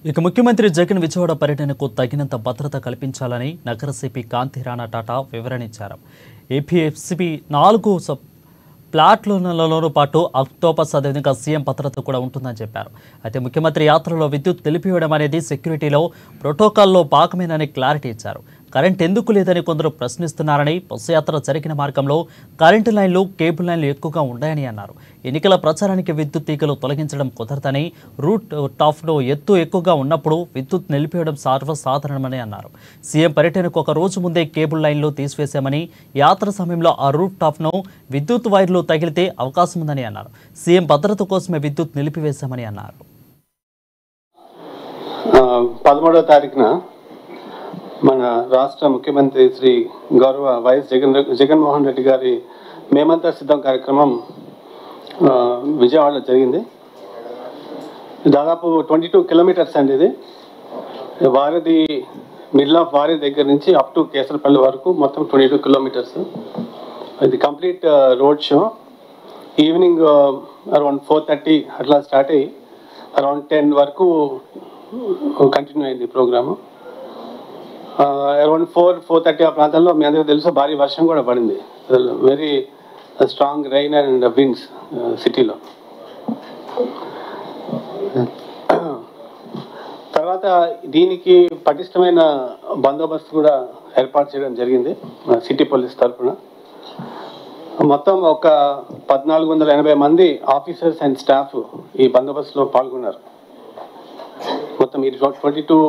ఇక ముఖ్యమంత్రి జగన్ విజయవాడ పర్యటనకు తగినంత భద్రత కల్పించాలని నగర సిపి కాంతి రాణా టాటా వివరణించారు. ఏపీఎఫ్సిపి 4 ప్లాట్ఫామ్లతో పాటు అక్టోపస్ అదేవిధంగా సీఎం భద్రత కూడా ఉంటుందని చెప్పారు. అయితే ముఖ్యమంత్రి యాత్రలో విద్యుత్ నిలిపివేయడం అనేది సెక్యూరిటీలో ప్రోటోకాల్లో భాగమేనని క్లారిటీ ఇచ్చారు. కరెంట్ ఎందుకు లేదని కొందరు ప్రశ్నిస్తున్నారని, బస్సు యాత్ర జరిగిన మార్గంలో కరెంటు లైన్లు, కేబుల్ లైన్లు ఎక్కువగా ఉన్నాయని అన్నారు. ఎన్నికల ప్రచారానికి విద్యుత్ తీగలు తొలగించడం కుదరదని, రూట్ టాప్లో ఎత్తు ఎక్కువగా ఉన్నప్పుడు విద్యుత్ నిలిపివేయడం సర్వసాధారణమని అన్నారు. సీఎం పర్యటనకు ఒక రోజు ముందే కేబుల్ లైన్లు తీసివేశామని, యాత్ర సమయంలో ఆ రూట్ టాప్ను విద్యుత్ వైర్లు తగిలితే అవకాశం ఉందని అన్నారు. సీఎం భద్రత కోసమే విద్యుత్ నిలిపివేశామని అన్నారు. 13వ తారీఖున మన రాష్ట్ర ముఖ్యమంత్రి శ్రీ గౌరవ వైఎస్ జగన్మోహన్ రెడ్డి గారి మేమంతా సిద్ధం కార్యక్రమం విజయవాడలో జరిగింది. దాదాపు 22 కిలోమీటర్స్ అండి. ఇది వారధి, మిడిల్ ఆఫ్ వారధి దగ్గర నుంచి అప్ టు కేసరపల్లి వరకు మొత్తం 22 కిలోమీటర్స్. ఇది complete road show. Evening around 4:30 అట్లా స్టార్ట్ అయ్యి అరౌండ్ 10 వరకు కంటిన్యూ అయింది ప్రోగ్రాము. అరౌండ్ 4:30 ఆ ప్రాంతంలో మీ అందరికీ తెలుసు భారీ వర్షం కూడా పడింది. Very strong rain and winds సిటీలో. తర్వాత దీనికి పటిష్టమైన బందోబస్తు కూడా ఏర్పాటు చేయడం జరిగింది సిటీ పోలీస్ తరఫున. మొత్తం ఒక 1480 మంది ఆఫీసర్స్ అండ్ స్టాఫ్ ఈ బందోబస్తులో పాల్గొన్నారు. మొత్తం ఈ 22